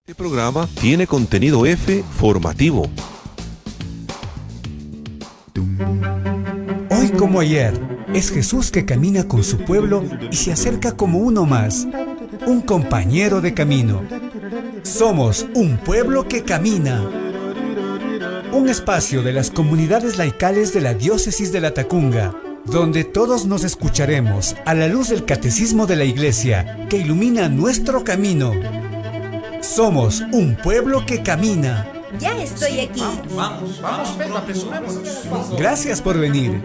Este programa tiene contenido F formativo. Hoy como ayer, es Jesús que camina con su pueblo y se acerca como uno más, un compañero de camino. Somos un pueblo que camina. Un espacio de las comunidades laicales de la diócesis de Latacunga, donde todos nos escucharemos a la luz del catecismo de la Iglesia que ilumina nuestro camino. Somos un pueblo que camina. Ya estoy aquí. Vamos, Pedro, apresurémonos. Gracias por venir.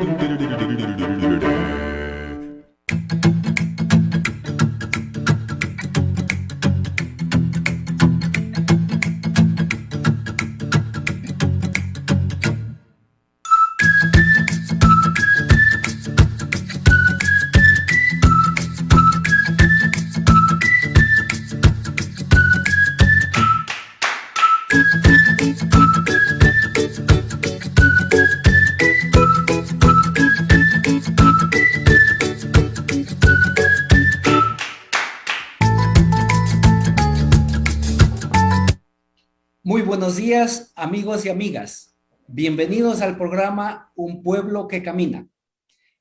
Muy buenos días, amigos y amigas. Bienvenidos al programa Un Pueblo que Camina.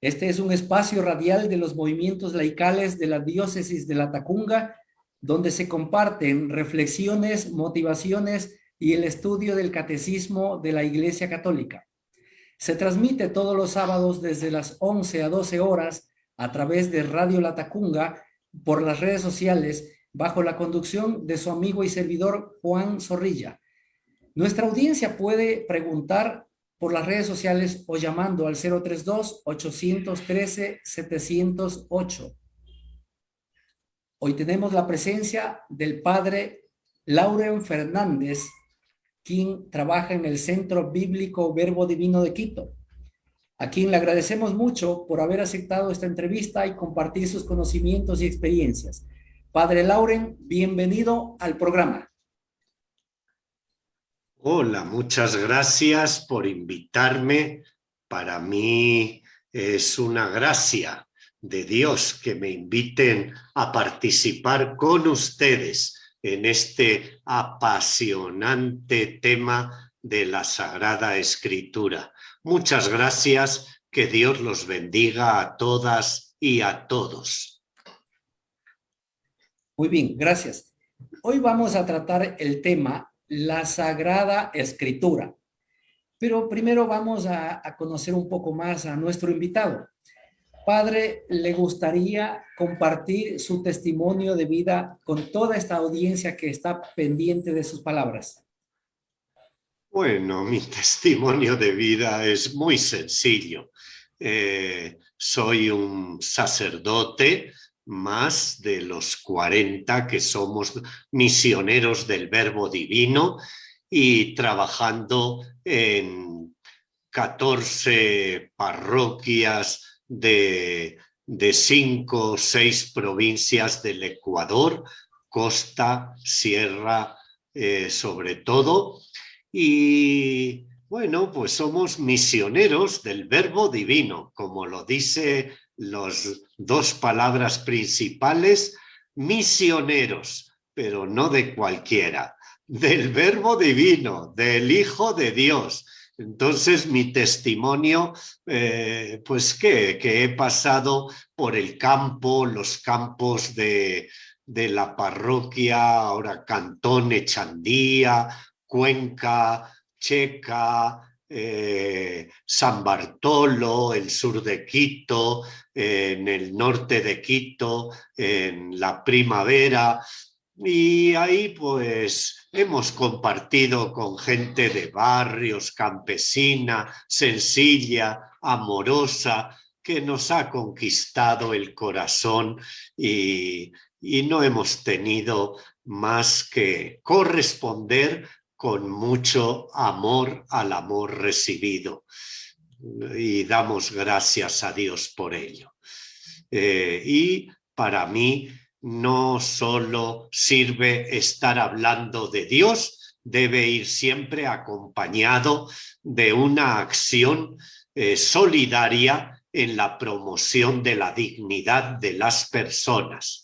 Este es un espacio radial de los movimientos laicales de la diócesis de Latacunga, donde se comparten reflexiones, motivaciones y el estudio del catecismo de la Iglesia Católica. Se transmite todos los sábados desde las 11 a 12 horas a través de Radio Latacunga por las redes sociales, bajo la conducción de su amigo y servidor Juan Zorrilla. Nuestra audiencia puede preguntar por las redes sociales o llamando al 032-813-708. Hoy tenemos la presencia del padre Lauren Fernández, quien trabaja en el Centro Bíblico Verbo Divino de Quito, a quien le agradecemos mucho por haber aceptado esta entrevista y compartir sus conocimientos y experiencias. Padre Lauren, bienvenido al programa. Hola, muchas gracias por invitarme. Para mí es una gracia de Dios que me inviten a participar con ustedes en este apasionante tema de la Sagrada Escritura. Muchas gracias, que Dios los bendiga a todas y a todos. Muy bien, gracias. Hoy vamos a tratar el tema la Sagrada Escritura. Pero primero vamos a conocer un poco más a nuestro invitado. Padre, ¿le gustaría compartir su testimonio de vida con toda esta audiencia que está pendiente de sus palabras? Bueno, mi testimonio de vida es muy sencillo. Soy un sacerdote, más de los 40 que somos misioneros del Verbo Divino y trabajando en 14 parroquias de 5 o 6 provincias del Ecuador, costa, sierra, sobre todo. Y bueno, pues somos misioneros del Verbo Divino, como lo dice las dos palabras principales, misioneros, pero no de cualquiera, del Verbo Divino, del Hijo de Dios. Entonces mi testimonio, pues que he pasado por el campo, los campos de la parroquia, ahora Cantón Echandía, Cuenca, Checa, San Bartolo, el sur de Quito, en el norte de Quito, en la Primavera, y ahí pues hemos compartido con gente de barrios, campesina, sencilla, amorosa, que nos ha conquistado el corazón y no hemos tenido más que corresponder con mucho amor al amor recibido. Y damos gracias a Dios por ello. Y para mí no solo sirve estar hablando de Dios, debe ir siempre acompañado de una acción solidaria en la promoción de la dignidad de las personas.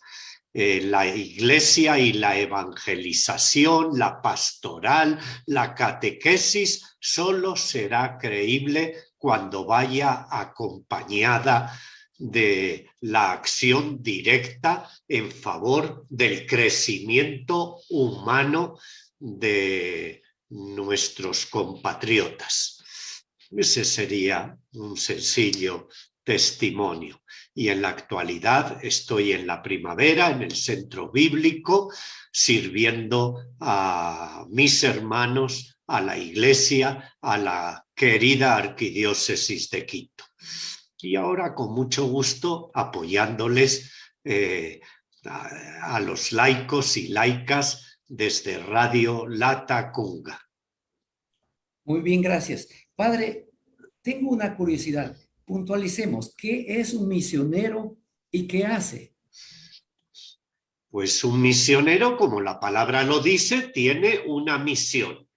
la iglesia y la evangelización, la pastoral, la catequesis, solo será creíble cuando vaya acompañada de la acción directa en favor del crecimiento humano de nuestros compatriotas. Ese sería un sencillo testimonio. Y en la actualidad estoy en la Primavera, en el centro bíblico, sirviendo a mis hermanos, a la iglesia, a la querida arquidiócesis de Quito. Y ahora con mucho gusto apoyándoles a los laicos y laicas desde Radio Latacunga. Muy bien, gracias. Padre, tengo una curiosidad. Puntualicemos, ¿qué es un misionero y qué hace? Pues un misionero, como la palabra lo dice, tiene una misión.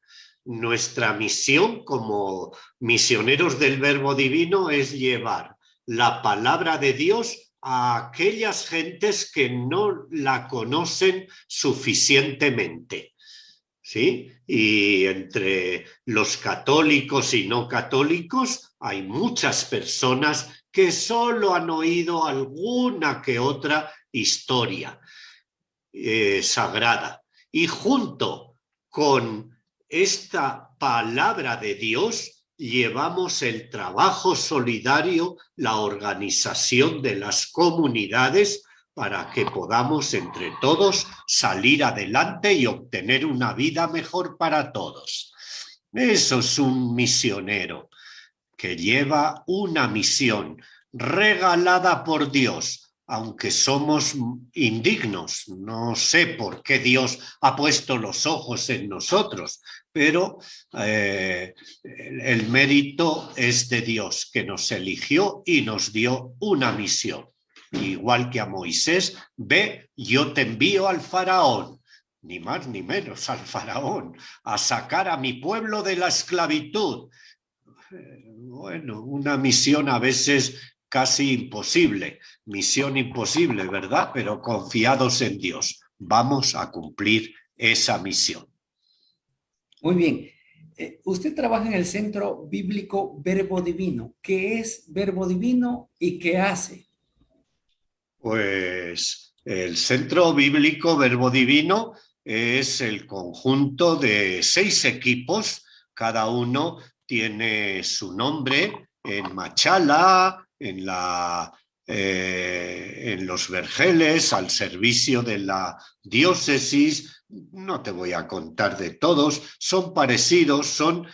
Nuestra misión como misioneros del Verbo Divino es llevar la palabra de Dios a aquellas gentes que no la conocen suficientemente. ¿Sí? Y entre los católicos y no católicos hay muchas personas que solo han oído alguna que otra historia sagrada. Y junto con esta palabra de Dios llevamos el trabajo solidario, la organización de las comunidades para que podamos entre todos salir adelante y obtener una vida mejor para todos. Eso es un misionero que lleva una misión regalada por Dios, aunque somos indignos. No sé por qué Dios ha puesto los ojos en nosotros, pero el mérito es de Dios, que nos eligió y nos dio una misión. Igual que a Moisés, ve, yo te envío al faraón, ni más ni menos al faraón, a sacar a mi pueblo de la esclavitud. Bueno, una misión a veces casi imposible, misión imposible, ¿verdad? Pero confiados en Dios, vamos a cumplir esa misión. Muy bien. Usted trabaja en el Centro Bíblico Verbo Divino. ¿Qué es Verbo Divino y qué hace? Pues el Centro Bíblico Verbo Divino es el conjunto de 6 equipos, cada uno tiene su nombre en Machala, en los Vergeles, al servicio de la diócesis. No te voy a contar de todos, son parecidos, son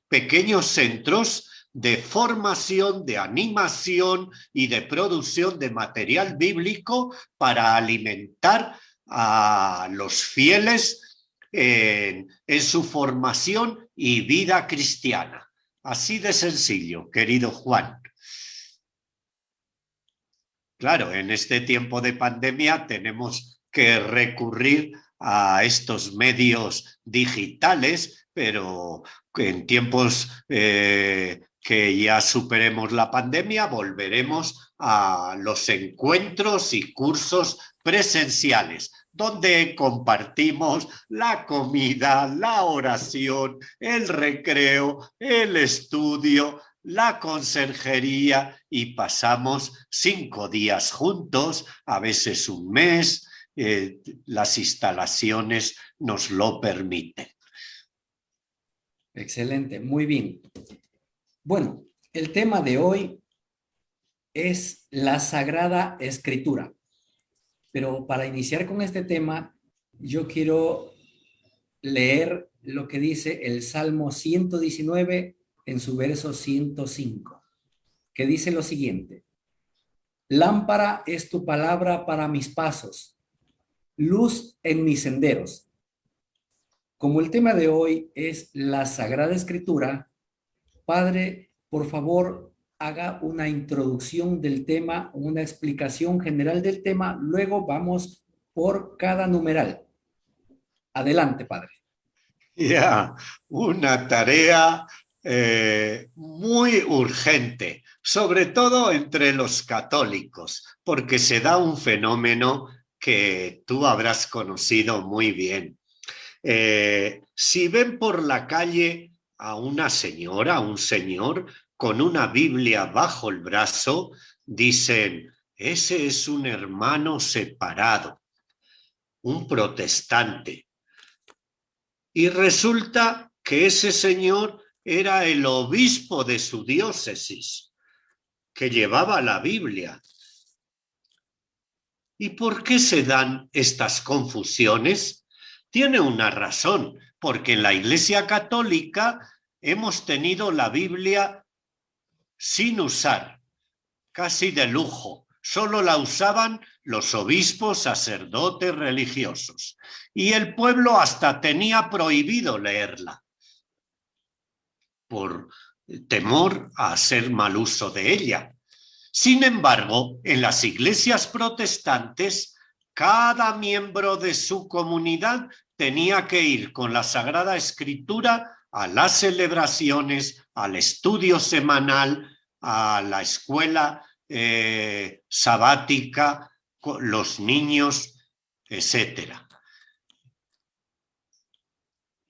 pequeños centros de formación, de animación y de producción de material bíblico para alimentar a los fieles en su formación y vida cristiana. Así de sencillo, querido Juan. Claro, en este tiempo de pandemia tenemos que recurrir a estos medios digitales, pero en tiempos que ya superemos la pandemia, volveremos a los encuentros y cursos presenciales, donde compartimos la comida, la oración, el recreo, el estudio, la conserjería y pasamos 5 días juntos, a veces un mes, las instalaciones nos lo permiten. Excelente, muy bien. Bueno, el tema de hoy es la Sagrada Escritura. Pero para iniciar con este tema, yo quiero leer lo que dice el Salmo 119 en su verso 105, que dice lo siguiente: lámpara es tu palabra para mis pasos, luz en mis senderos. Como el tema de hoy es la Sagrada Escritura, Padre, por favor, haga una introducción del tema, una explicación general del tema, luego vamos por cada numeral. Adelante, Padre. Ya, una tarea muy urgente, sobre todo entre los católicos, porque se da un fenómeno que tú habrás conocido muy bien. Si ven por la calle a una señora, a un señor con una Biblia bajo el brazo, dicen, ese es un hermano separado, un protestante. Y resulta que ese señor era el obispo de su diócesis, que llevaba la Biblia. ¿Y por qué se dan estas confusiones? Tiene una razón, porque en la Iglesia Católica hemos tenido la Biblia sin usar, casi de lujo. Solo la usaban los obispos, sacerdotes, religiosos. Y el pueblo hasta tenía prohibido leerla por temor a hacer mal uso de ella. Sin embargo, en las iglesias protestantes, cada miembro de su comunidad tenía que ir con la Sagrada Escritura a las celebraciones, al estudio semanal, a la escuela sabática, los niños, etcétera.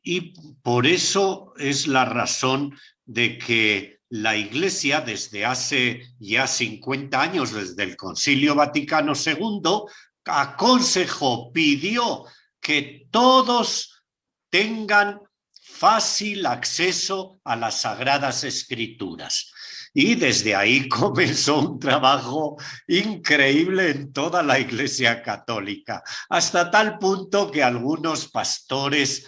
Y por eso es la razón de que la Iglesia desde hace ya 50 años, desde el Concilio Vaticano II, aconsejó, pidió que todos tengan fácil acceso a las Sagradas Escrituras. Y desde ahí comenzó un trabajo increíble en toda la Iglesia Católica, hasta tal punto que algunos pastores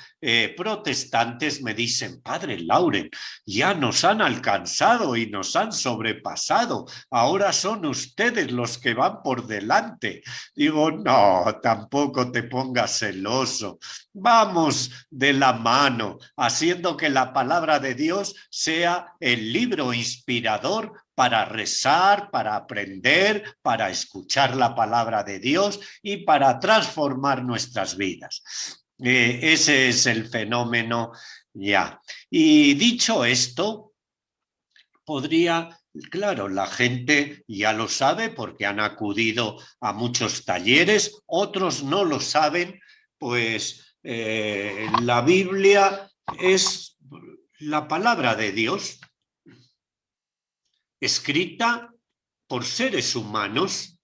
protestantes me dicen, Padre Lauren, ya nos han alcanzado y nos han sobrepasado, ahora son ustedes los que van por delante. Digo, no, tampoco te pongas celoso, vamos de la mano, haciendo que la palabra de Dios sea el libro inspirador para rezar, para aprender, para escuchar la palabra de Dios y para transformar nuestras vidas. Ese es el fenómeno ya. Y dicho esto, claro, la gente ya lo sabe porque han acudido a muchos talleres, otros no lo saben, pues la Biblia es la palabra de Dios escrita por seres humanos.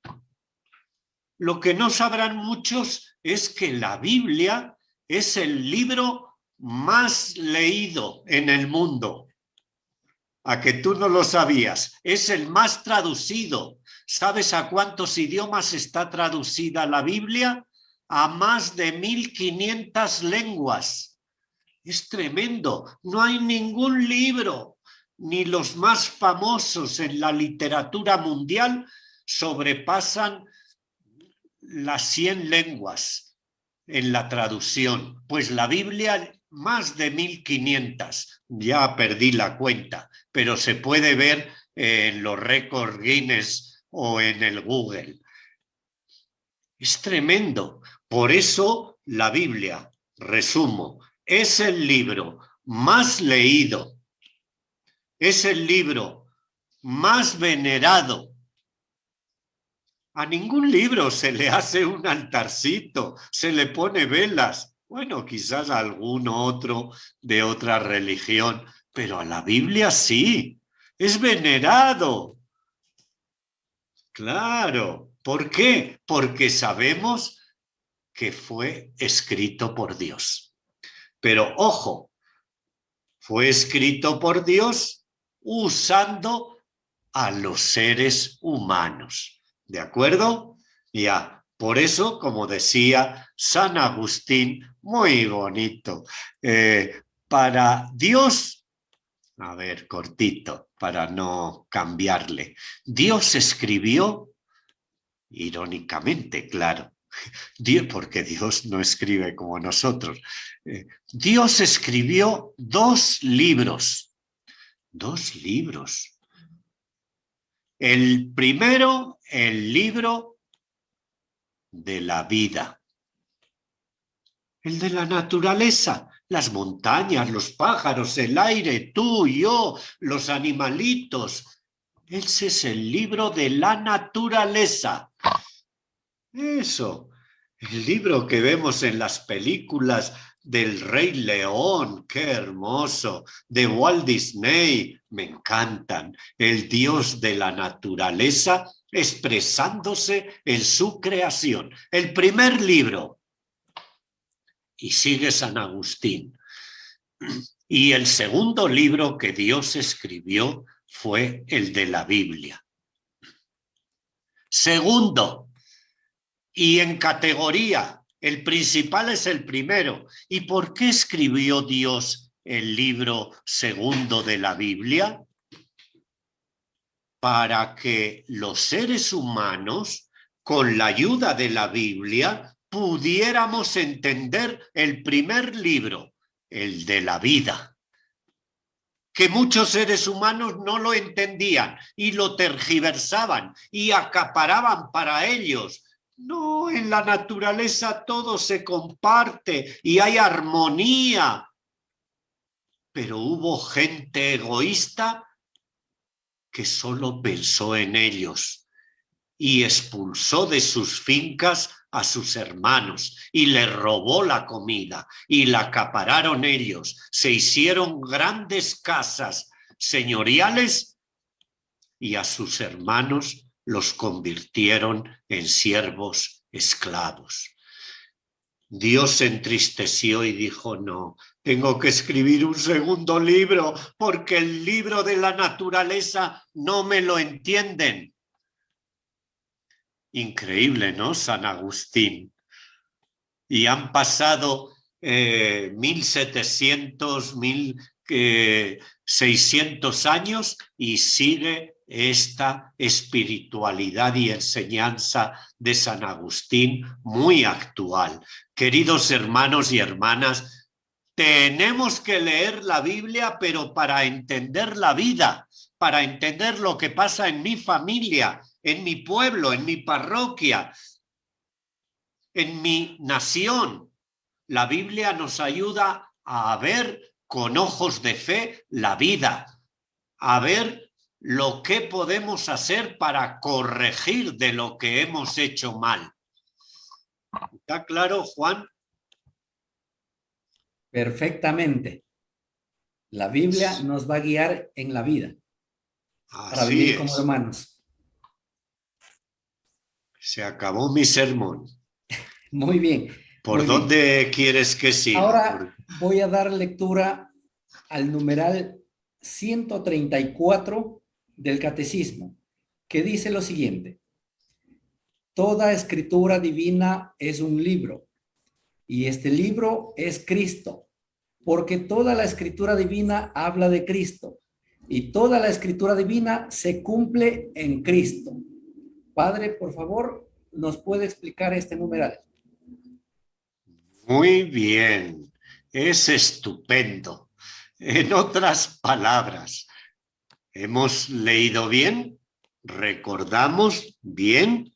Lo que no sabrán muchos es que la Biblia es el libro más leído en el mundo. A que tú no lo sabías. Es el más traducido. ¿Sabes a cuántos idiomas está traducida la Biblia? A más de 1500 lenguas. Es tremendo. No hay ningún libro, ni los más famosos en la literatura mundial, sobrepasan las 100 lenguas en la traducción. Pues la Biblia, más de 1500. Ya perdí la cuenta, pero se puede ver en los récords Guinness o en el Google. Es tremendo. Por eso la Biblia, resumo, es el libro más leído, es el libro más venerado. A ningún libro se le hace un altarcito, se le pone velas. Bueno, quizás a alguno otro de otra religión, pero a la Biblia sí, es venerado. Claro, ¿por qué? Porque sabemos que fue escrito por Dios. Pero ojo, fue escrito por Dios usando a los seres humanos. ¿De acuerdo? Ya, por eso, como decía San Agustín, muy bonito, para Dios, a ver, cortito, para no cambiarle, Dios escribió, irónicamente, claro, porque Dios no escribe como nosotros, Dios escribió 2 libros, 2 libros. El primero, el libro de la vida. El de la naturaleza, las montañas, los pájaros, el aire, tú, yo, los animalitos. Ese es el libro de la naturaleza. Eso. El libro que vemos en las películas del Rey León, qué hermoso, de Walt Disney, me encantan. El Dios de la naturaleza expresándose en su creación. El primer libro. Y sigue San Agustín. Y el segundo libro que Dios escribió fue el de la Biblia. Segundo, y en categoría, el principal es el primero. ¿Y por qué escribió Dios el libro segundo de la Biblia? Para que los seres humanos, con la ayuda de la Biblia, pudiéramos entender el primer libro, el de la vida, que muchos seres humanos no lo entendían y lo tergiversaban y acaparaban para ellos. No, en la naturaleza todo se comparte y hay armonía. Pero hubo gente egoísta que solo pensó en ellos y expulsó de sus fincas a sus hermanos y les robó la comida y la acapararon ellos. Se hicieron grandes casas señoriales y a sus hermanos los convirtieron en siervos esclavos. Dios se entristeció y dijo, no, tengo que escribir un segundo libro porque el libro de la naturaleza no me lo entienden. Increíble, ¿no? San Agustín. Y han pasado 1700, 1600 años y sigue esta espiritualidad y enseñanza de San Agustín muy actual. Queridos hermanos y hermanas, tenemos que leer la Biblia, pero para entender la vida, para entender lo que pasa en mi familia, en mi pueblo, en mi parroquia, en mi nación. La Biblia nos ayuda a ver con ojos de fe la vida, a ver lo que podemos hacer para corregir de lo que hemos hecho mal. ¿Está claro, Juan? Perfectamente. La Biblia nos va a guiar en la vida para Así vivir es. como hermanos. Se acabó mi sermón. Muy bien. ¿Por muy dónde bien. quieres que siga? Ahora voy a dar lectura al numeral 134 del Catecismo, que dice lo siguiente: toda escritura divina es un libro, y este libro es Cristo, porque toda la escritura divina habla de Cristo, y toda la escritura divina se cumple en Cristo. Padre, por favor, ¿nos puede explicar este numeral? Muy bien, es estupendo. En otras palabras, ¿hemos leído bien? ¿Recordamos bien?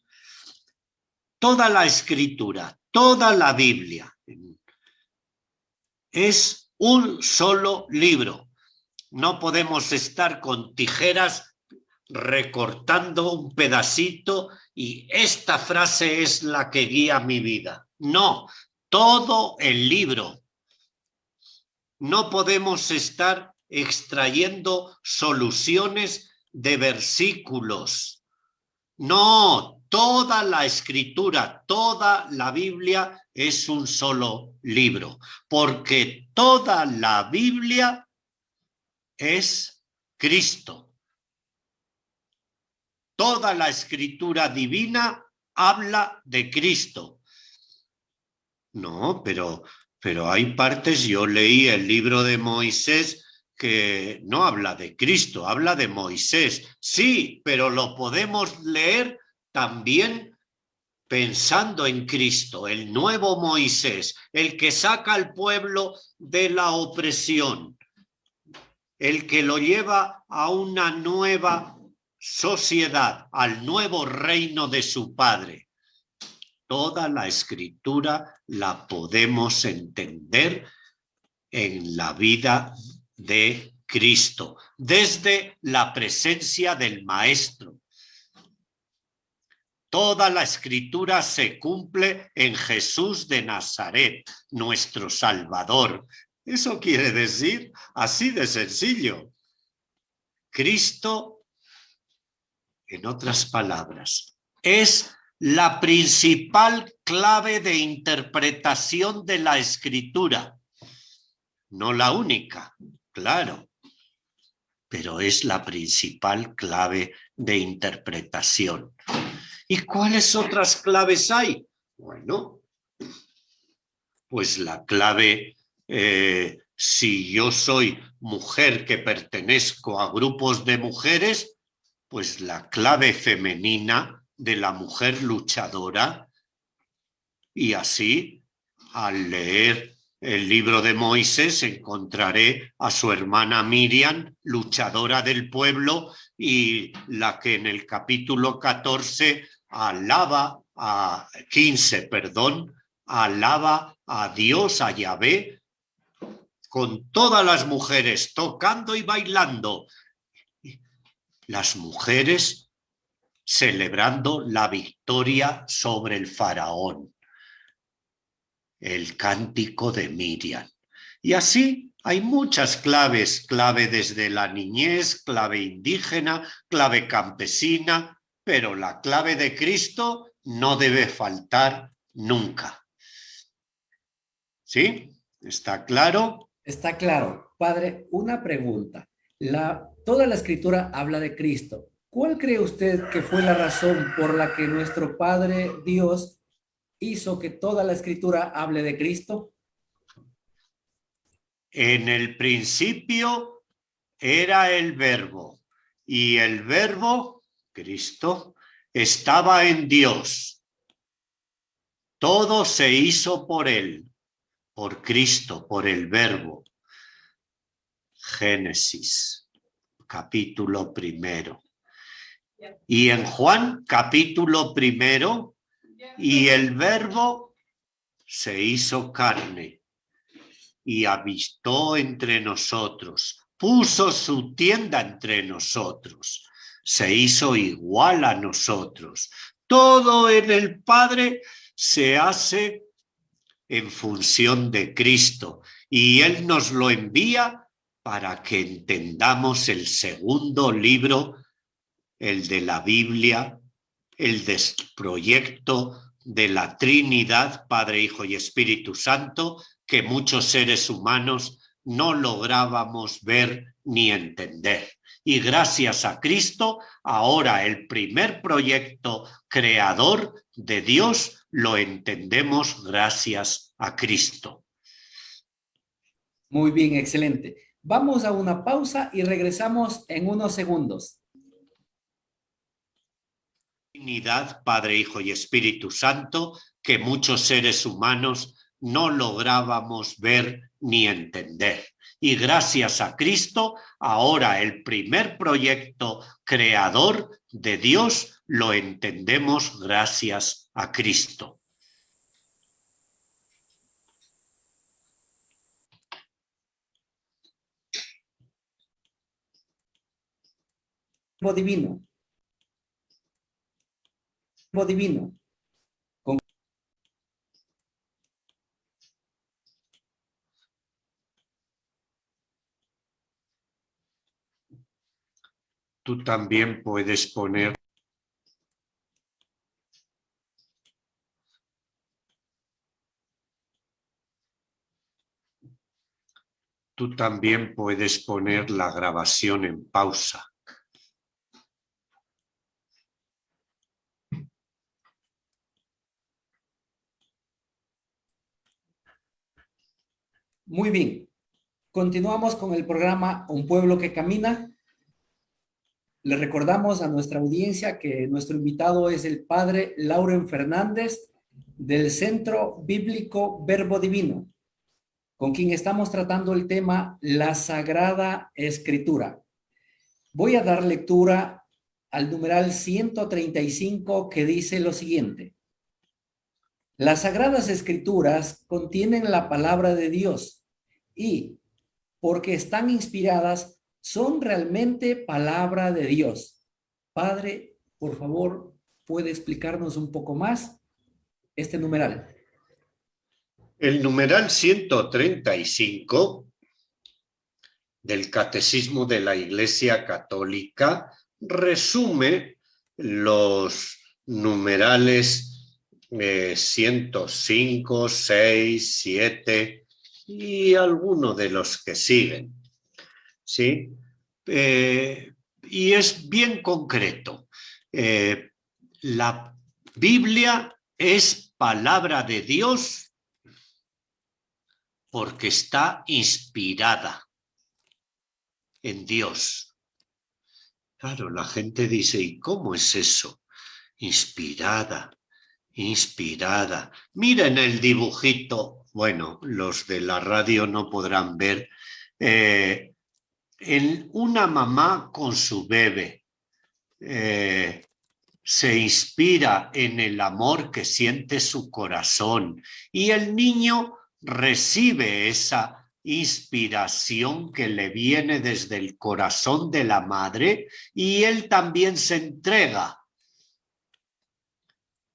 Toda la escritura, toda la Biblia es un solo libro. No podemos estar con tijeras recortando un pedacito y esta frase es la que guía mi vida. No, todo el libro. No podemos estar extrayendo soluciones de versículos. No, toda la escritura, toda la Biblia es un solo libro, porque toda la Biblia es Cristo. Toda la escritura divina habla de Cristo. No, pero hay partes, yo leí el libro de Moisés que no habla de Cristo, habla de Moisés. Sí, pero lo podemos leer también pensando en Cristo, el nuevo Moisés, el que saca al pueblo de la opresión, el que lo lleva a una nueva sociedad, al nuevo reino de su Padre. Toda la escritura la podemos entender en la vida de Cristo, desde la presencia del Maestro. toda la escritura se cumple en Jesús de Nazaret, nuestro Salvador. Eso quiere decir así de sencillo. Cristo, en otras palabras, es la principal clave de interpretación de la escritura. No la única, claro, pero es la principal clave de interpretación. ¿Y cuáles otras claves hay? Bueno, pues la clave, si yo soy mujer que pertenezco a grupos de mujeres, pues la clave femenina de la mujer luchadora. Y así, al leer el libro de Moisés, encontraré a su hermana Miriam, luchadora del pueblo, y la que en el capítulo 14 alaba a 15, perdón, alaba a Dios, a Yahvé, con todas las mujeres tocando y bailando. Las mujeres celebrando la victoria sobre el faraón. El cántico de Miriam. Y así hay muchas claves, clave desde la niñez, clave indígena, clave campesina, pero la clave de Cristo no debe faltar nunca. ¿Sí? ¿Está claro? Está claro. Padre, una pregunta. Toda la escritura habla de Cristo. ¿Cuál cree usted que fue la razón por la que nuestro Padre Dios hizo que toda la escritura hable de Cristo? En el principio era el Verbo, y el Verbo, Cristo, estaba en Dios. Todo se hizo por él, por Cristo, por el Verbo. Génesis, capítulo 1. Y en Juan, capítulo 1, y el Verbo se hizo carne y habitó entre nosotros, puso su tienda entre nosotros, se hizo igual a nosotros. Todo en el Padre se hace en función de Cristo y Él nos lo envía para que entendamos el segundo libro, el de la Biblia, el del proyecto de la Trinidad, Padre, Hijo y Espíritu Santo, que muchos seres humanos no lográbamos ver ni entender. Y gracias a Cristo, ahora el primer proyecto creador de Dios lo entendemos gracias a Cristo. Muy bien, excelente. Vamos a una pausa y regresamos en unos segundos. Trinidad, Padre, Hijo y Espíritu Santo, que muchos seres humanos no lográbamos ver ni entender. Y gracias a Cristo, ahora el primer proyecto creador de Dios lo entendemos gracias a Cristo. Divino. Divino. Tú también puedes poner la grabación en pausa. Muy bien. Continuamos con el programa Un Pueblo que Camina. Le recordamos a nuestra audiencia que nuestro invitado es el padre Lauren Fernández del Centro Bíblico Verbo Divino, con quien estamos tratando el tema La Sagrada Escritura. Voy a dar lectura al numeral 135 que dice lo siguiente. Las Sagradas Escrituras contienen la palabra de Dios y, porque están inspiradas, son realmente palabra de Dios. Padre, por favor, puede explicarnos un poco más este numeral? El numeral 135 del Catecismo de la Iglesia Católica resume los numerales 105, 6, 7 y alguno de los que siguen. ¿Sí? Y es bien concreto. La Biblia es palabra de Dios porque está inspirada en Dios. Claro, la gente dice, ¿y cómo es eso? Inspirada, inspirada. Miren el dibujito, bueno, los de la radio no podrán ver, una mamá con su bebé. Se inspira en el amor que siente su corazón y el niño recibe esa inspiración que le viene desde el corazón de la madre y él también se entrega.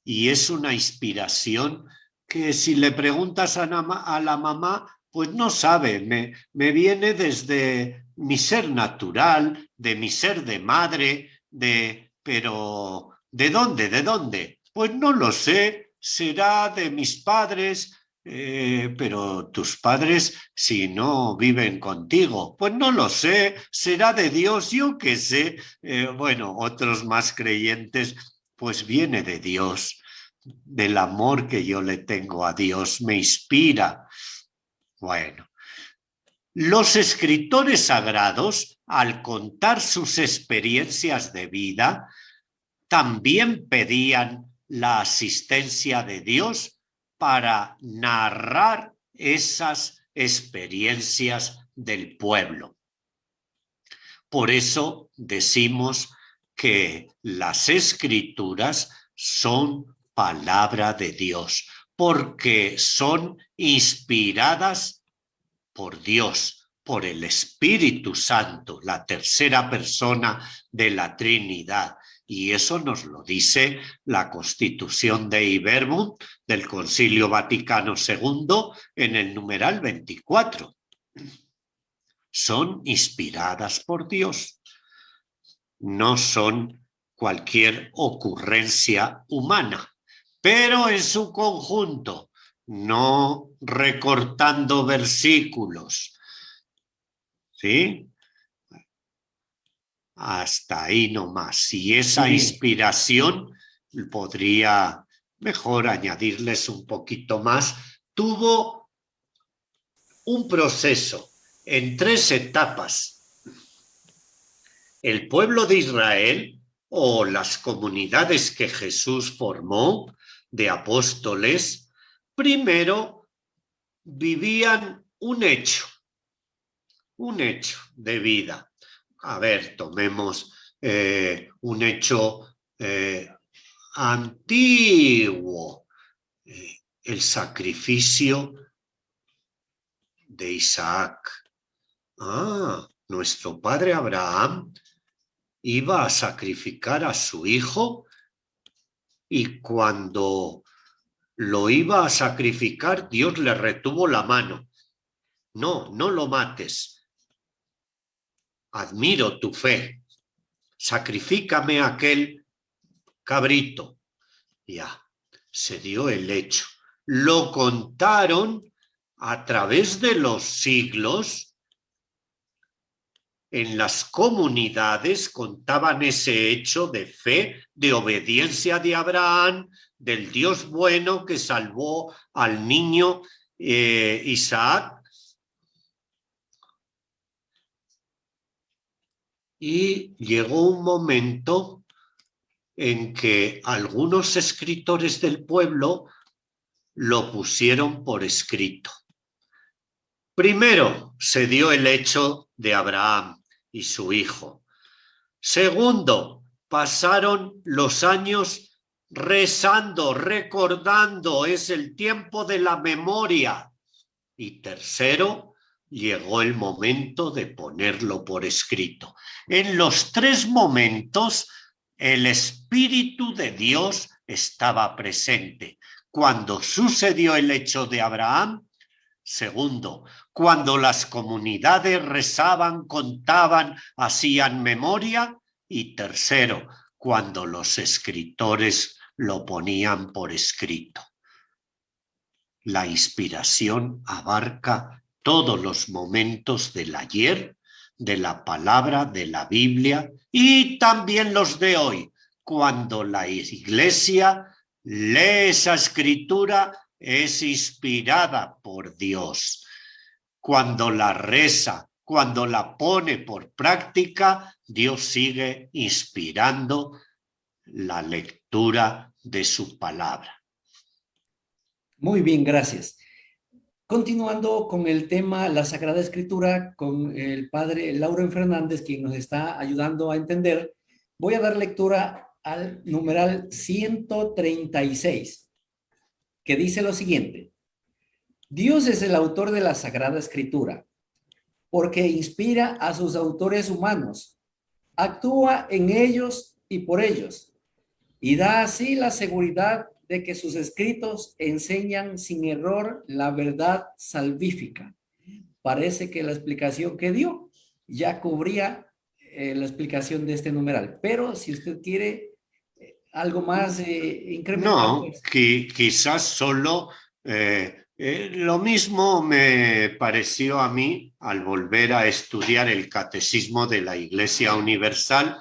Y es una inspiración que si le preguntas a la mamá, pues no sabe, me viene desde mi ser natural, de mi ser de madre, pero ¿de dónde? ¿De dónde? Pues no lo sé, será de mis padres, pero tus padres si no viven contigo, pues no lo sé, será de Dios, yo qué sé. Bueno, otros más creyentes, pues viene de Dios, del amor que yo le tengo a Dios, me inspira. Bueno, los escritores sagrados, al contar sus experiencias de vida, también pedían la asistencia de Dios para narrar esas experiencias del pueblo. Por eso decimos que las escrituras son palabra de Dios, porque son inspiradas por Dios, por el Espíritu Santo, la tercera persona de la Trinidad. Y eso nos lo dice la Constitución Dei Verbum del Concilio Vaticano II en el numeral 24. Son inspiradas por Dios. No son cualquier ocurrencia humana, pero en su conjunto, no recortando versículos. ¿Sí? Hasta ahí nomás. Y esa inspiración podría mejor añadirles un poquito más. Tuvo un proceso en 3 etapas. El pueblo de Israel o las comunidades que Jesús formó de apóstoles, primero vivían un hecho de vida. A ver, tomemos un hecho antiguo, el sacrificio de Isaac. Nuestro padre Abraham iba a sacrificar a su hijo y cuando lo iba a sacrificar, Dios le retuvo la mano. No lo mates. Admiro tu fe. Sacrifícame aquel cabrito. Ya, se dio el hecho. Lo contaron a través de los siglos. En las comunidades contaban ese hecho de fe, de obediencia de Abraham, del Dios bueno que salvó al niño Isaac. Y llegó un momento en que algunos escritores del pueblo lo pusieron por escrito. Primero, se dio el hecho de Abraham y su hijo. Segundo, pasaron los años rezando, recordando, es el tiempo de la memoria. Y tercero, llegó el momento de ponerlo por escrito. En los 3 momentos, el Espíritu de Dios estaba presente. Cuando sucedió el hecho de Abraham. Segundo, cuando las comunidades rezaban, contaban, hacían memoria. Y tercero, cuando los escritores lo ponían por escrito. La inspiración abarca todos los momentos del ayer, de la palabra, de la Biblia y también los de hoy. Cuando la Iglesia lee esa escritura, es inspirada por Dios. Cuando la reza, cuando la pone por práctica, Dios sigue inspirando la lectura de su palabra. Muy bien, gracias. Continuando con el tema la Sagrada Escritura, con el padre Lauren Fernández, quien nos está ayudando a entender, voy a dar lectura al numeral 136, que dice lo siguiente: Dios es el autor de la Sagrada Escritura, porque inspira a sus autores humanos, actúa en ellos y por ellos, y da así la seguridad de que sus escritos enseñan sin error la verdad salvífica. Parece que la explicación que dio ya cubría la explicación de este numeral, pero si usted quiere algo más incremental. No, pues. quizás solo lo mismo me pareció a mí al volver a estudiar el Catecismo de la Iglesia Universal,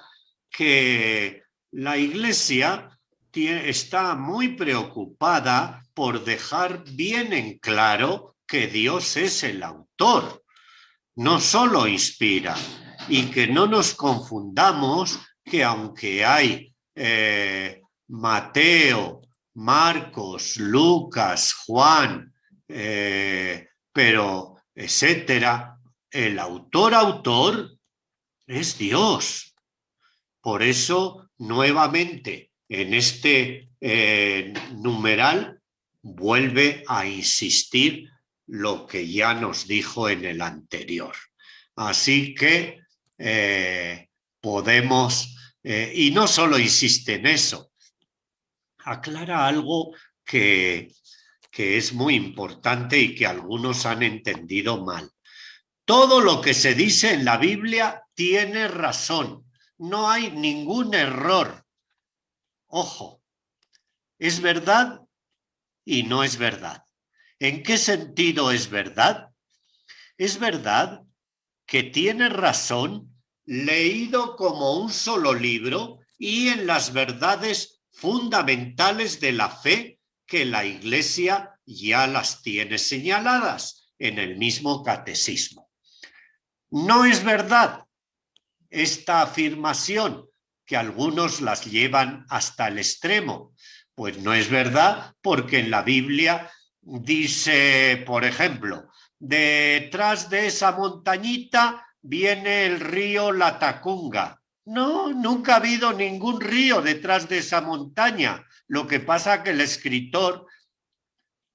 que la Iglesia está muy preocupada por dejar bien en claro que Dios es el autor, no solo inspira, y que no nos confundamos que aunque hay Mateo, Marcos, Lucas, Juan, pero etcétera, el autor es Dios. Por eso, nuevamente, en este numeral vuelve a insistir lo que ya nos dijo en el anterior. Así que podemos, y no solo insiste en eso, aclara algo que es muy importante y que algunos han entendido mal. Todo lo que se dice en la Biblia tiene razón, no hay ningún error. Ojo, es verdad y no es verdad. ¿En qué sentido es verdad? Es verdad que tiene razón leído como un solo libro y en las verdades fundamentales de la fe que la Iglesia ya las tiene señaladas en el mismo catecismo. No es verdad esta afirmación, que algunos las llevan hasta el extremo. Pues no es verdad, porque en la Biblia dice, por ejemplo, detrás de esa montañita viene el río Latacunga. No, nunca ha habido ningún río detrás de esa montaña. Lo que pasa es que el escritor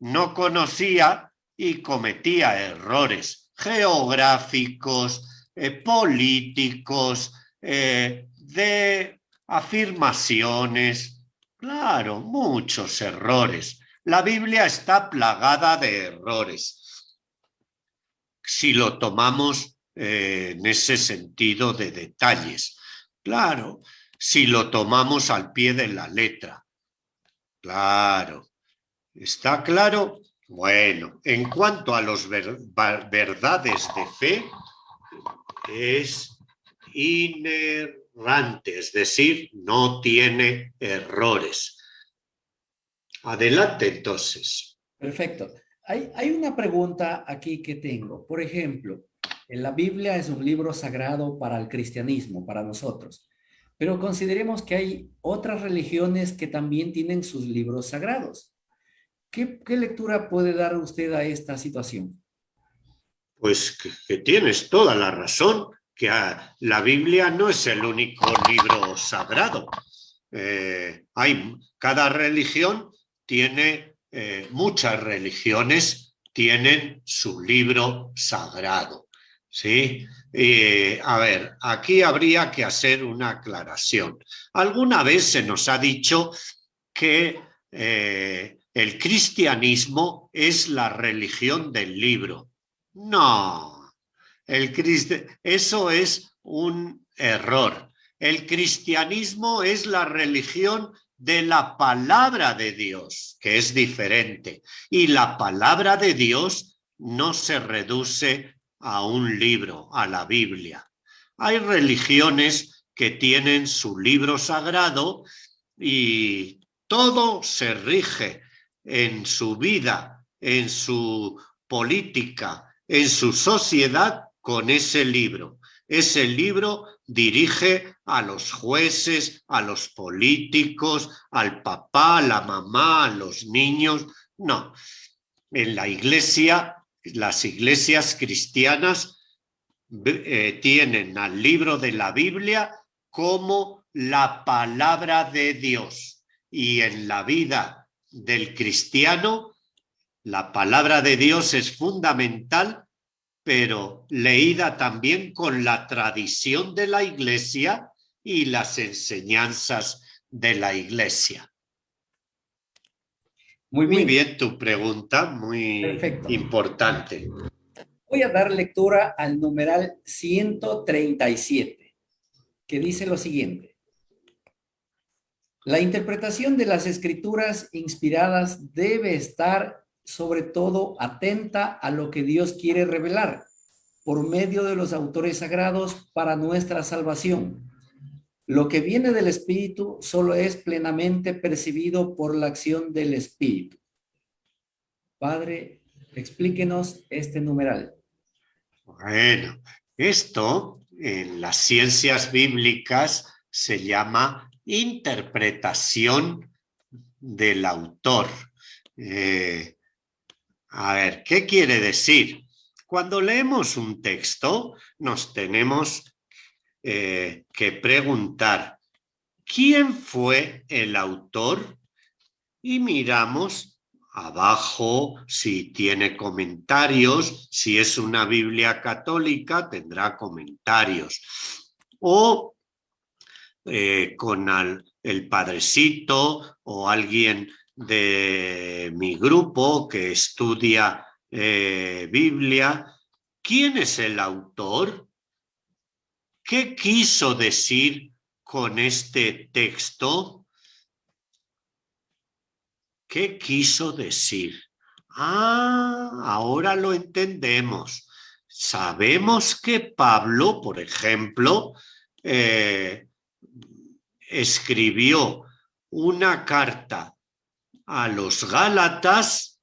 no conocía y cometía errores geográficos, políticos, de afirmaciones, claro, muchos errores. La Biblia está plagada de errores. Si lo tomamos en ese sentido de detalles, claro, si lo tomamos al pie de la letra, claro, ¿está claro? Bueno, en cuanto a las verdades de fe, es inerrante, es decir, no tiene errores. Adelante, entonces. Perfecto. Hay una pregunta aquí que tengo. Por ejemplo, la Biblia es un libro sagrado para el cristianismo, para nosotros, pero consideremos que hay otras religiones que también tienen sus libros sagrados. ¿Qué lectura puede dar usted a esta situación? Pues que tienes toda la razón, que la Biblia no es el único libro sagrado. Cada religión tiene, muchas religiones tienen su libro sagrado, ¿sí? A ver, aquí habría que hacer una aclaración. Alguna vez se nos ha dicho que el cristianismo es la religión del libro. No, eso es un error. El cristianismo es la religión de la palabra de Dios, que es diferente. Y la palabra de Dios no se reduce a un libro, a la Biblia. Hay religiones que tienen su libro sagrado y todo se rige en su vida, en su política, en su sociedad con ese libro. Ese libro dirige a los jueces, a los políticos, al papá, a la mamá, a los niños. No, en la iglesia, las iglesias cristianas tienen al libro de la Biblia como la palabra de Dios. Y en la vida del cristiano, la palabra de Dios es fundamental, pero leída también con la tradición de la iglesia y las enseñanzas de la iglesia. Muy bien. Muy bien tu pregunta, muy Perfecto. importante. Voy a dar lectura al numeral 137, que dice lo siguiente. La interpretación de las escrituras inspiradas debe estar sobre todo atenta a lo que Dios quiere revelar por medio de los autores sagrados para nuestra salvación. Lo que viene del Espíritu solo es plenamente percibido por la acción del Espíritu. Padre, explíquenos este numeral. Bueno, esto en las ciencias bíblicas se llama interpretación del autor. A ver, ¿qué quiere decir? Cuando leemos un texto, nos tenemos que preguntar ¿quién fue el autor? Y miramos abajo si tiene comentarios, si es una Biblia católica tendrá comentarios. O con el padrecito o alguien de mi grupo que estudia Biblia. ¿Quién es el autor? ¿Qué quiso decir con este texto? ¿Qué quiso decir? Ahora lo entendemos. Sabemos que Pablo, por ejemplo, escribió una carta a los Gálatas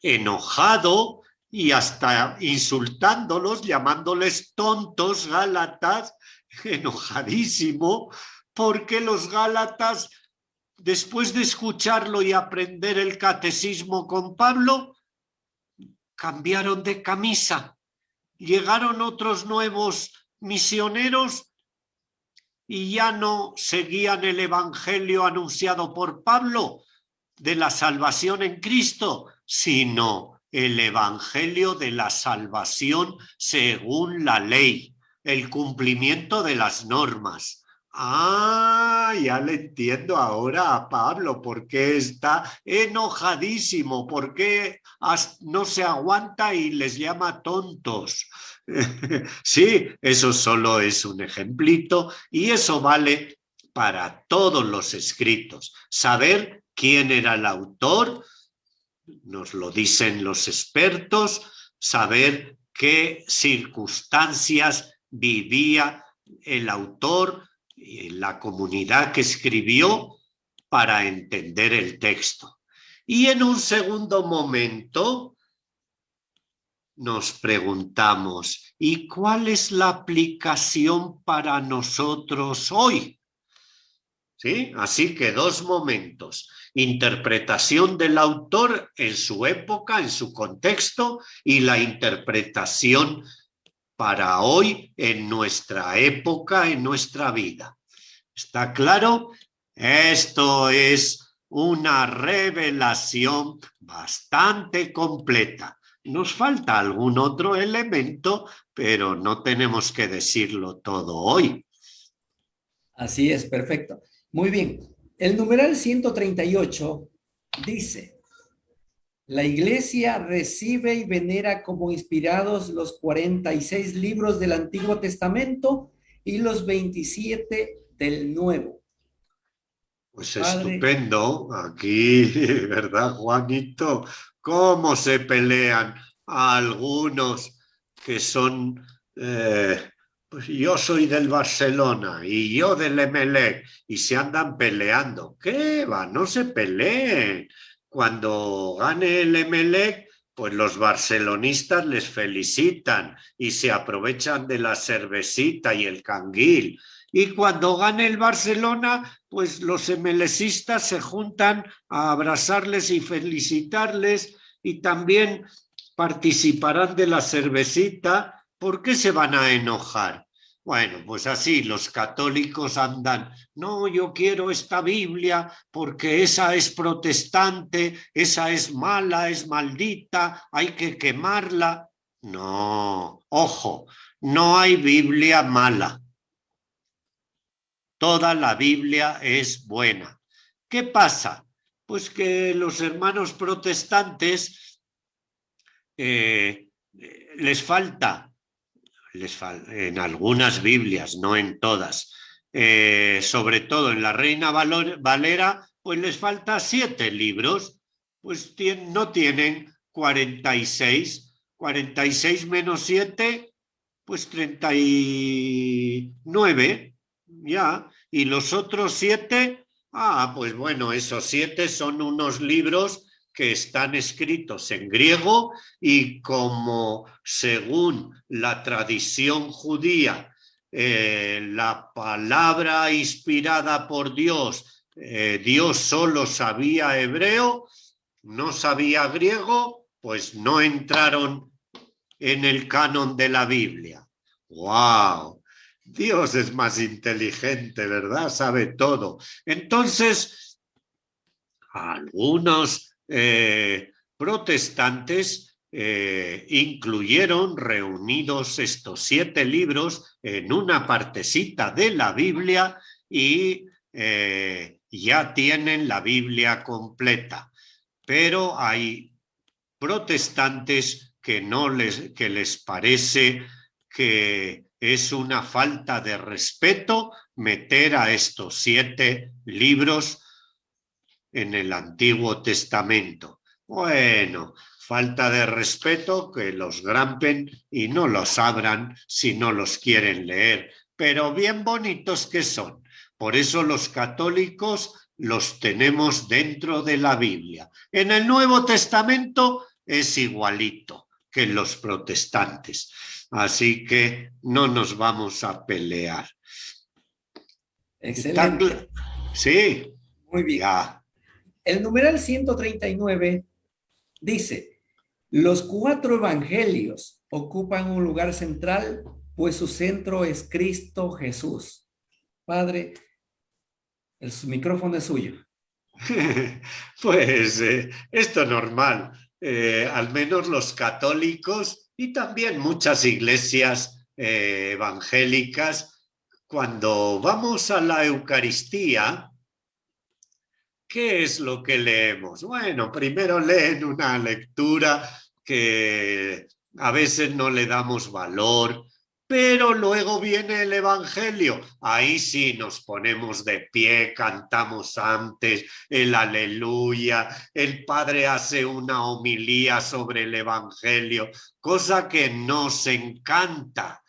enojado y hasta insultándolos, llamándoles tontos Gálatas, enojadísimo, porque los Gálatas, después de escucharlo y aprender el catecismo con Pablo, cambiaron de camisa. Llegaron otros nuevos misioneros y ya no seguían el evangelio anunciado por Pablo de la salvación en Cristo, sino el evangelio de la salvación según la ley, el cumplimiento de las normas. Ya le entiendo ahora a Pablo por qué está enojadísimo, por qué no se aguanta y les llama tontos. Sí, eso solo es un ejemplito y eso vale para todos los escritos. Saber quién era el autor, nos lo dicen los expertos, saber qué circunstancias vivía el autor, la comunidad que escribió para entender el texto. Y en un segundo momento nos preguntamos, ¿y cuál es la aplicación para nosotros hoy? ¿Sí? Así que dos momentos. Interpretación del autor en su época, en su contexto, y la interpretación para hoy, en nuestra época, en nuestra vida. ¿Está claro? Esto es una revelación bastante completa. Nos falta algún otro elemento, pero no tenemos que decirlo todo hoy. Así es, perfecto. Muy bien. El numeral 138 dice: la Iglesia recibe y venera como inspirados los 46 libros del Antiguo Testamento y los 27 del Nuevo. Pues Padre, estupendo. Aquí, ¿verdad, Juanito? ¿Cómo se pelean algunos que son... pues yo soy del Barcelona y yo del Emelec y se andan peleando? ¿Qué va? No se peleen. Cuando gane el Emelec, pues los barcelonistas les felicitan y se aprovechan de la cervecita y el canguil. Y cuando gane el Barcelona, pues los emelesistas se juntan a abrazarles y felicitarles y también participarán de la cervecita. ¿Por qué se van a enojar? Bueno, pues así los católicos andan, no, yo quiero esta Biblia porque esa es protestante, esa es mala, es maldita, hay que quemarla. No, ojo, no hay Biblia mala. Toda la Biblia es buena. ¿Qué pasa? Pues que los hermanos protestantes les falta en algunas Biblias, no en todas, sobre todo en la Reina Valera, pues les falta 7 libros, pues no tienen 46, 46 menos 7, pues 39, ya, y los otros 7, pues bueno, esos 7 son unos libros que están escritos en griego y como según la tradición judía, la palabra inspirada por Dios, Dios solo sabía hebreo, no sabía griego, pues no entraron en el canon de la Biblia. ¡Wow! Dios es más inteligente, ¿verdad? Sabe todo. Entonces, algunos protestantes incluyeron reunidos estos 7 libros en una partecita de la Biblia y ya tienen la Biblia completa. Pero hay protestantes que les parece que es una falta de respeto meter a estos 7 libros en el Antiguo Testamento. Bueno, falta de respeto, que los grampen y no los abran si no los quieren leer, pero bien bonitos que son. Por eso los católicos los tenemos dentro de la Biblia. En el Nuevo Testamento es igualito que los protestantes, así que no nos vamos a pelear. excelente. Sí, muy bien. Ya. El numeral 139 dice: los 4 evangelios ocupan un lugar central, pues su centro es Cristo Jesús. Padre, el micrófono es suyo. Pues esto es normal. Al menos los católicos y también muchas iglesias evangélicas, cuando vamos a la Eucaristía, ¿qué es lo que leemos? Bueno, primero leen una lectura que a veces no le damos valor, pero luego viene el Evangelio. Ahí sí nos ponemos de pie, cantamos antes el aleluya, el Padre hace una homilía sobre el Evangelio, cosa que nos encanta,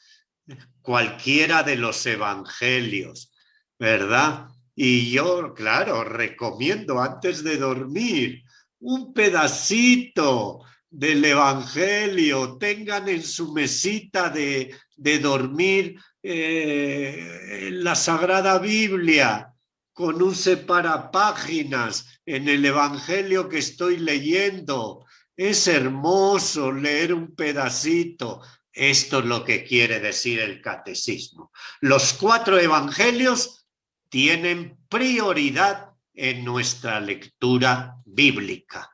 cualquiera de los Evangelios, ¿verdad? Y yo, claro, recomiendo antes de dormir un pedacito del Evangelio, tengan en su mesita de dormir la Sagrada Biblia con un separapáginas en el Evangelio que estoy leyendo. Es hermoso leer un pedacito. Esto es lo que quiere decir el catecismo. Los 4 evangelios tienen prioridad en nuestra lectura bíblica.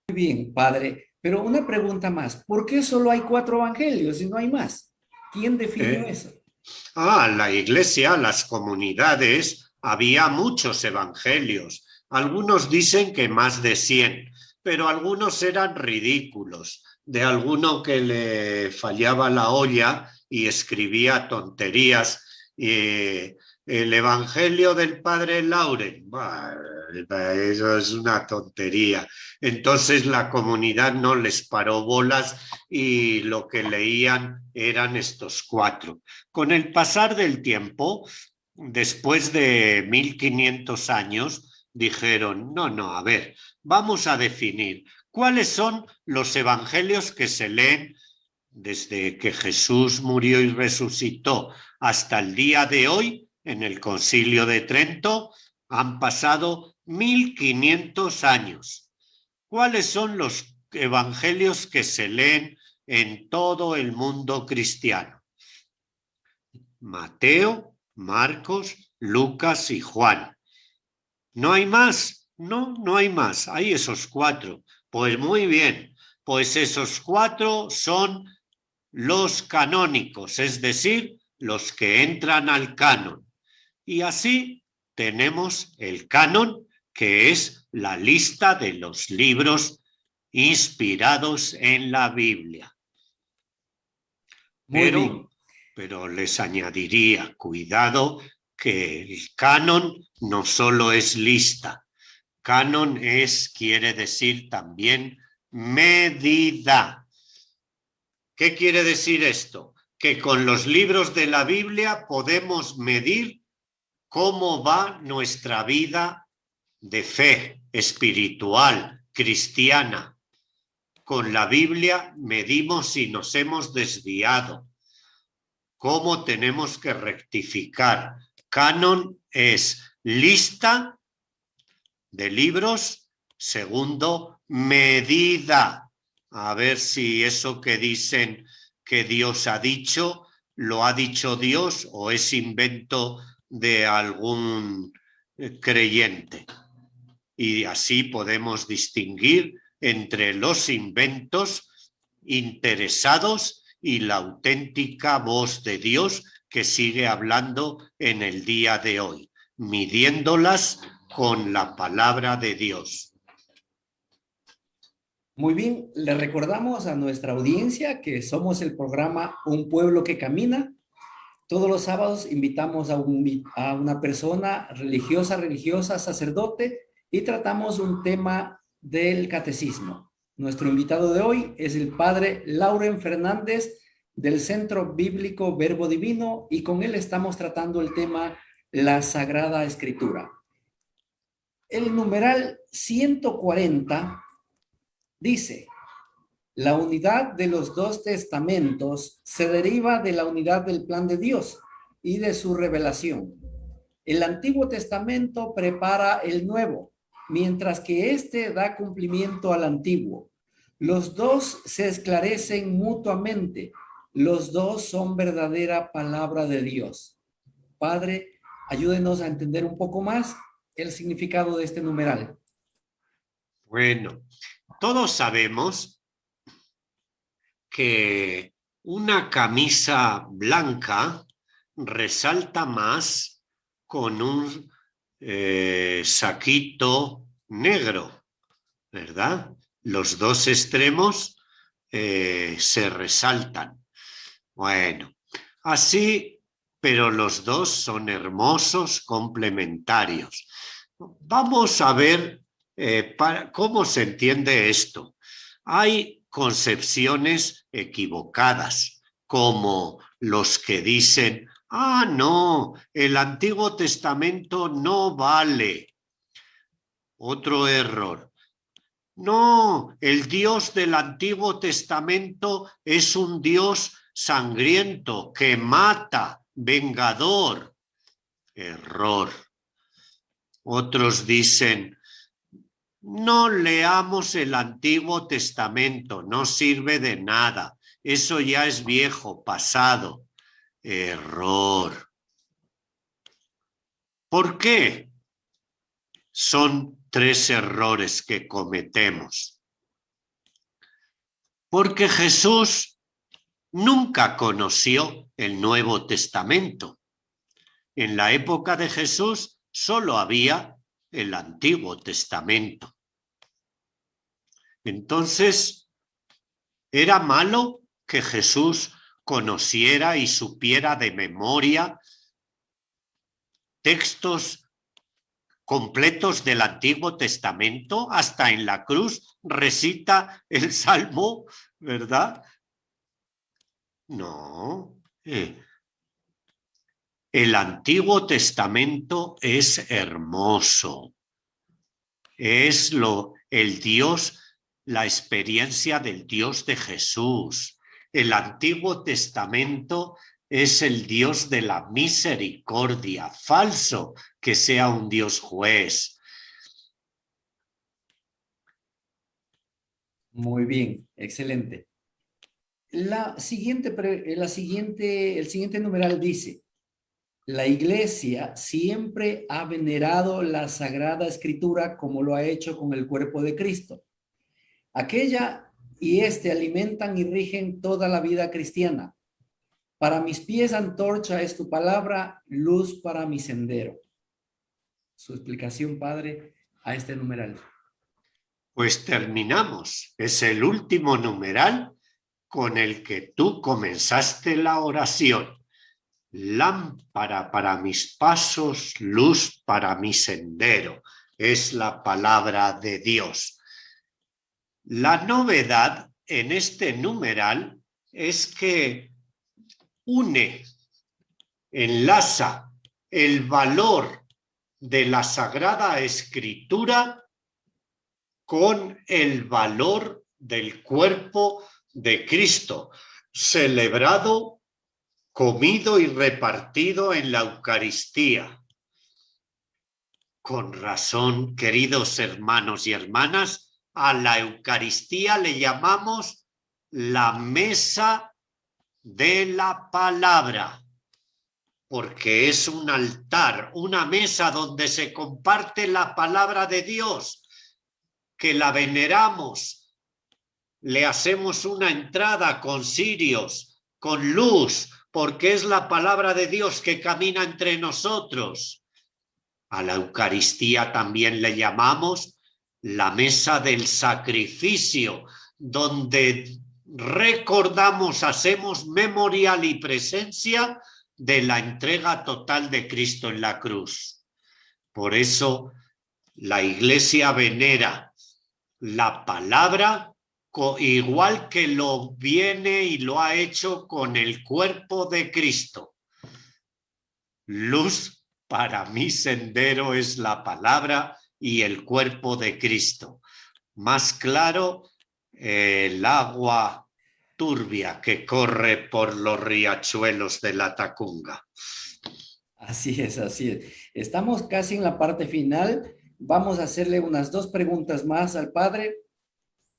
Muy bien, Padre. Pero una pregunta más, ¿por qué solo hay 4 evangelios y no hay más? ¿Quién definió ¿Eh? eso? La iglesia, las comunidades, había muchos evangelios. Algunos dicen que más de 100, pero algunos eran ridículos. De alguno que le fallaba la olla y escribía tonterías. El evangelio del padre Lauren, eso es una tontería. Entonces la comunidad no les paró bolas y lo que leían eran estos 4. Con el pasar del tiempo, después de 1500 años, dijeron, no, a ver, vamos a definir cuáles son los evangelios que se leen desde que Jesús murió y resucitó hasta el día de hoy. En el Concilio de Trento han pasado 1500 años. ¿Cuáles son los evangelios que se leen en todo el mundo cristiano? Mateo, Marcos, Lucas y Juan. ¿No hay más? No hay más. Hay esos 4. Pues muy bien, pues esos 4 son los canónicos, es decir, los que entran al canon. Y así tenemos el canon, que es la lista de los libros inspirados en la Biblia. Muy bien. Pero les añadiría, cuidado, que el canon no solo es lista. Canon quiere decir también medida. ¿Qué quiere decir esto? Que con los libros de la Biblia podemos medir cómo va nuestra vida de fe espiritual, cristiana. Con la Biblia medimos si nos hemos desviado, cómo tenemos que rectificar. Canon es lista de libros. Segundo, medida. A ver si eso que dicen que Dios ha dicho, lo ha dicho Dios o es invento de algún creyente. Y así podemos distinguir entre los inventos interesados y la auténtica voz de Dios que sigue hablando en el día de hoy, midiéndolas con la palabra de Dios. Muy bien, le recordamos a nuestra audiencia que somos el programa Un Pueblo que Camina. Todos los sábados invitamos a una persona religiosa, sacerdote, y tratamos un tema del catecismo. Nuestro invitado de hoy es el padre Lauren Fernández del Centro Bíblico Verbo Divino, y con él estamos tratando el tema la Sagrada Escritura. El numeral 140 dice: la unidad de los 2 testamentos se deriva de la unidad del plan de Dios y de su revelación. El Antiguo Testamento prepara el Nuevo, mientras que éste da cumplimiento al Antiguo. Los 2 se esclarecen mutuamente. Los 2 son verdadera palabra de Dios. Padre, ayúdenos a entender un poco más el significado de este numeral. Bueno, todos sabemos que una camisa blanca resalta más con un saquito negro, ¿verdad? Los 2 extremos se resaltan. Bueno, así, pero los 2 son hermosos, complementarios. Vamos a ver cómo se entiende esto. Hay concepciones equivocadas, como los que dicen, no, el Antiguo Testamento no vale. Otro error. No, el Dios del Antiguo Testamento es un Dios sangriento que mata, vengador. Error. Otros dicen, no leamos el Antiguo Testamento, no sirve de nada. Eso ya es viejo, pasado. Error. ¿Por qué? Son 3 errores que cometemos. porque Jesús nunca conoció el Nuevo Testamento. En la época de Jesús solo había el Antiguo Testamento. Entonces, ¿era malo que Jesús conociera y supiera de memoria textos completos del Antiguo Testamento? Hasta en la cruz recita el Salmo, ¿verdad? No. El Antiguo Testamento es hermoso. Es el Dios, la experiencia del Dios de Jesús. El Antiguo Testamento es el Dios de la misericordia. Falso que sea un Dios juez. Muy bien, excelente. El siguiente numeral dice: la Iglesia siempre ha venerado la Sagrada Escritura como lo ha hecho con el cuerpo de Cristo. Aquella y alimentan y rigen toda la vida cristiana. Para mis pies antorcha es tu palabra, luz para mi sendero. Su explicación, Padre, a este numeral. Pues terminamos. Es el último numeral con el que tú comenzaste la oración. Lámpara para mis pasos, luz para mi sendero. Es la palabra de Dios. La novedad en este numeral es que enlaza el valor de la Sagrada Escritura con el valor del cuerpo de Cristo, celebrado, comido y repartido en la Eucaristía. Con razón, queridos hermanos y hermanas, a la Eucaristía le llamamos la mesa de la palabra, porque es un altar, una mesa donde se comparte la palabra de Dios, que la veneramos, le hacemos una entrada con cirios, con luz, porque es la palabra de Dios que camina entre nosotros. A la Eucaristía también le llamamos la mesa del sacrificio, donde recordamos, hacemos memorial y presencia de la entrega total de Cristo en la cruz. Por eso la Iglesia venera la palabra igual que lo viene y lo ha hecho con el cuerpo de Cristo. Luz para mi sendero es la palabra y el cuerpo de Cristo. Más claro, el agua turbia que corre por los riachuelos de la Tacunga. Así es, así es. Estamos casi en la parte final. Vamos a hacerle unas 2 preguntas más al Padre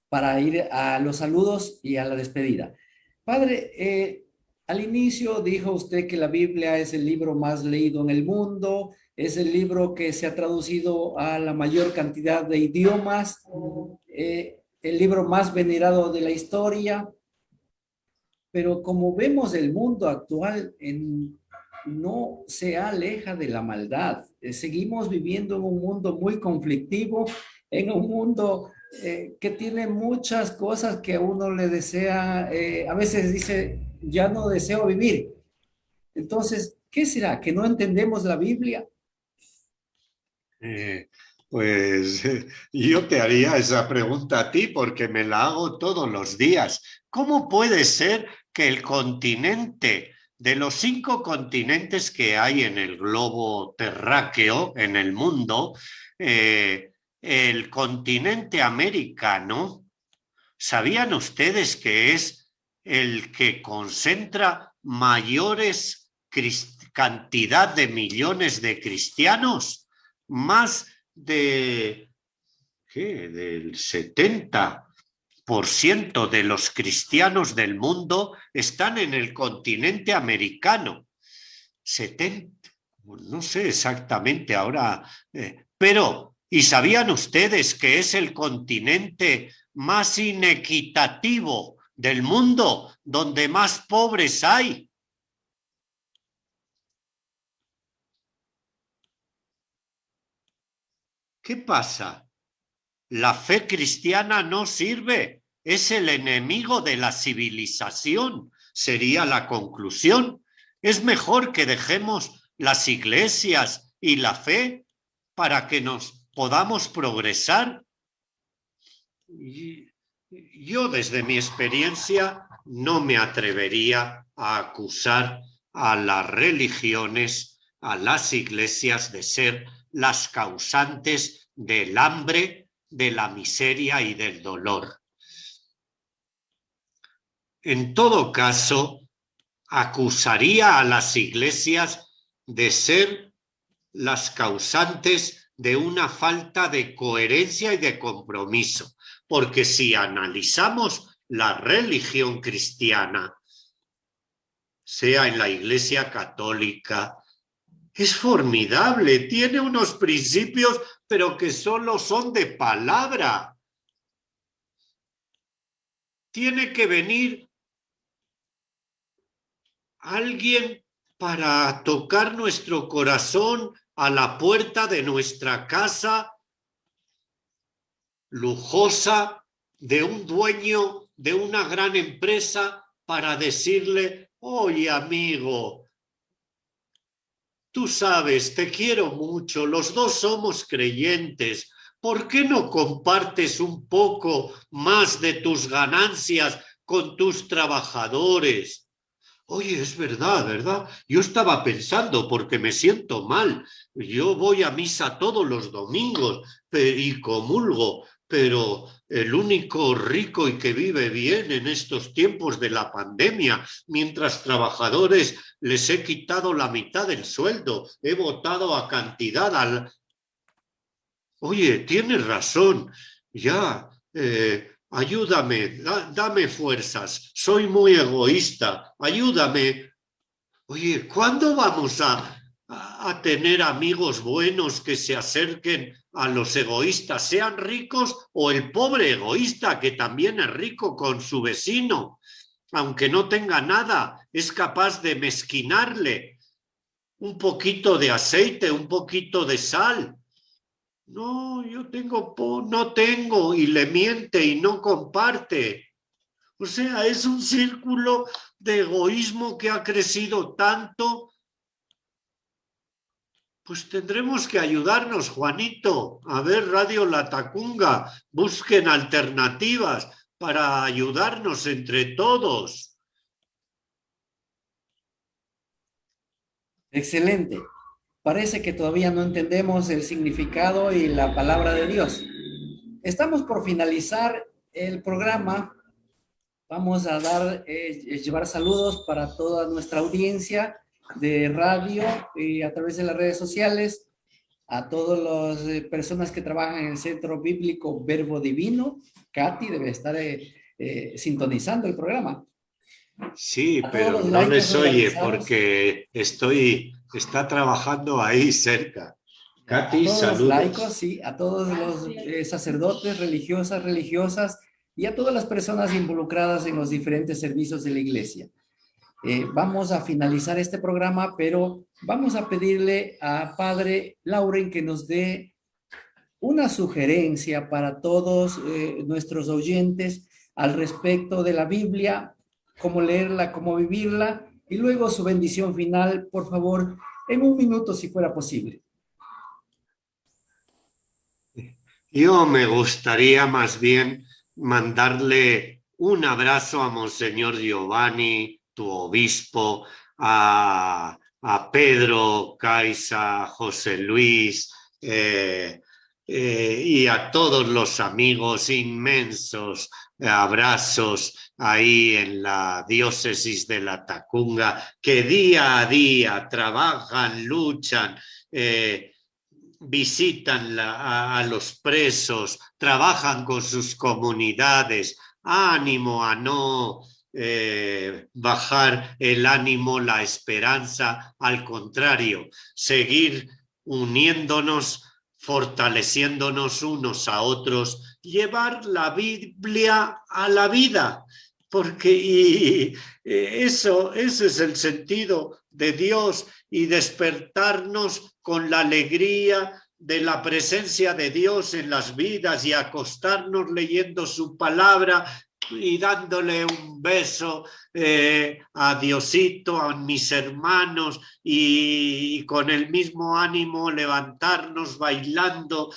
para ir a los saludos y a la despedida. Padre, al inicio dijo usted que la Biblia es el libro más leído en el mundo, es el libro que se ha traducido a la mayor cantidad de idiomas, el libro más venerado de la historia, pero como vemos el mundo actual no se aleja de la maldad. Seguimos viviendo en un mundo muy conflictivo, en un mundo que tiene muchas cosas que a uno le desea, a veces dice, ya no deseo vivir. Entonces, ¿qué será? ¿Que no entendemos la Biblia? Pues yo te haría esa pregunta a ti porque me la hago todos los días. ¿Cómo puede ser que el continente, de los 5 continentes que hay en el globo terráqueo, en el mundo, el continente americano, ¿sabían ustedes que es el que concentra mayores cantidad de millones de cristianos? Más del 70% de los cristianos del mundo están en el continente americano. 70, no sé exactamente ahora, pero ¿y sabían ustedes que es el continente más inequitativo del mundo donde más pobres hay. ¿Qué pasa? La fe cristiana no sirve, es el enemigo de la civilización, sería la conclusión. Es mejor que dejemos las iglesias y la fe para que nos podamos progresar. Yo, desde mi experiencia, no me atrevería a acusar a las religiones, a las iglesias, de ser las causantes del hambre, de la miseria y del dolor. En todo caso, acusaría a las iglesias de ser las causantes de una falta de coherencia y de compromiso, porque si analizamos la religión cristiana, sea en la Iglesia Católica, es formidable, tiene unos principios, pero que solo son de palabra. Tiene que venir alguien para tocar nuestro corazón a la puerta de nuestra casa lujosa, de un dueño de una gran empresa, para decirle: oye, amigo, tú sabes, te quiero mucho, los dos somos creyentes, ¿por qué no compartes un poco más de tus ganancias con tus trabajadores? Oye, es verdad, ¿verdad? Yo estaba pensando, porque me siento mal. Yo voy a misa todos los domingos y comulgo, pero el único rico y que vive bien en estos tiempos de la pandemia, mientras trabajadores les he quitado la mitad del sueldo, he votado a cantidad al... Oye, tienes razón, ya... ayúdame, dame fuerzas, soy muy egoísta, ayúdame. Oye, ¿cuándo vamos a tener amigos buenos que se acerquen a los egoístas, sean ricos o el pobre egoísta que también es rico con su vecino, aunque no tenga nada, es capaz de mezquinarle un poquito de aceite, un poquito de sal? No, yo no tengo, y le miente y no comparte. O sea, es un círculo de egoísmo que ha crecido tanto. Pues tendremos que ayudarnos, Juanito. A ver, Radio Latacunga, busquen alternativas para ayudarnos entre todos. Excelente. Parece que todavía no entendemos el significado y la palabra de Dios. Estamos por finalizar el programa. Vamos a llevar saludos para toda nuestra audiencia de radio y a través de las redes sociales, a todas las personas que trabajan en el Centro Bíblico Verbo Divino. Katy debe estar sintonizando el programa. Sí, pero no les oye porque está trabajando ahí cerca. Katy, a todos saludos. Los laicos, sí, a todos los sacerdotes, religiosas y a todas las personas involucradas en los diferentes servicios de la iglesia. Vamos a finalizar este programa, pero vamos a pedirle a Padre Lauren que nos dé una sugerencia para todos nuestros oyentes al respecto de la Biblia, cómo leerla, cómo vivirla, y luego su bendición final, por favor, en 1 minuto, si fuera posible. Yo me gustaría más bien mandarle un abrazo a Monseñor Giovanni, tu obispo, a Pedro, Caiza, José Luis, y a todos los amigos inmensos, abrazos ahí en la diócesis de Latacunga, que día a día trabajan, luchan, visitan a los presos, trabajan con sus comunidades. Ánimo a no bajar el ánimo, la esperanza, al contrario, seguir uniéndonos, fortaleciéndonos unos a otros, llevar la Biblia a la vida, porque eso es el sentido de Dios, y despertarnos con la alegría de la presencia de Dios en las vidas y acostarnos leyendo su palabra y dándole un beso a Diosito, a mis hermanos, y con el mismo ánimo levantarnos bailando,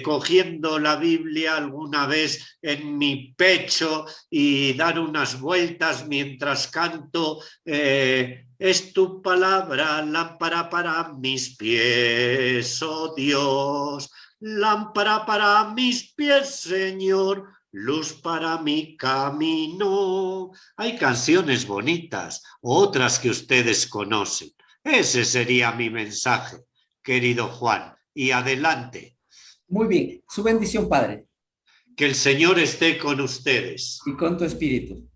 cogiendo la Biblia alguna vez en mi pecho y dar unas vueltas mientras canto. Es tu palabra lámpara para mis pies, oh Dios, lámpara para mis pies, Señor, luz para mi camino. Hay canciones bonitas, otras que ustedes conocen. Ese sería mi mensaje, querido Juan. Y adelante. Muy bien, su bendición, Padre, Que el Señor esté con ustedes. y con tu espíritu.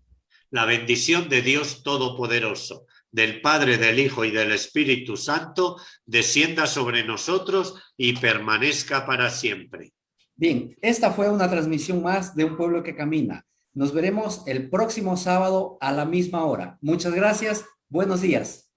La bendición de Dios Todopoderoso, del Padre, del Hijo y del Espíritu Santo, descienda sobre nosotros y permanezca para siempre. Bien, esta fue una transmisión más de Un Pueblo que Camina. Nos veremos el próximo sábado a la misma hora. Muchas gracias. Buenos días.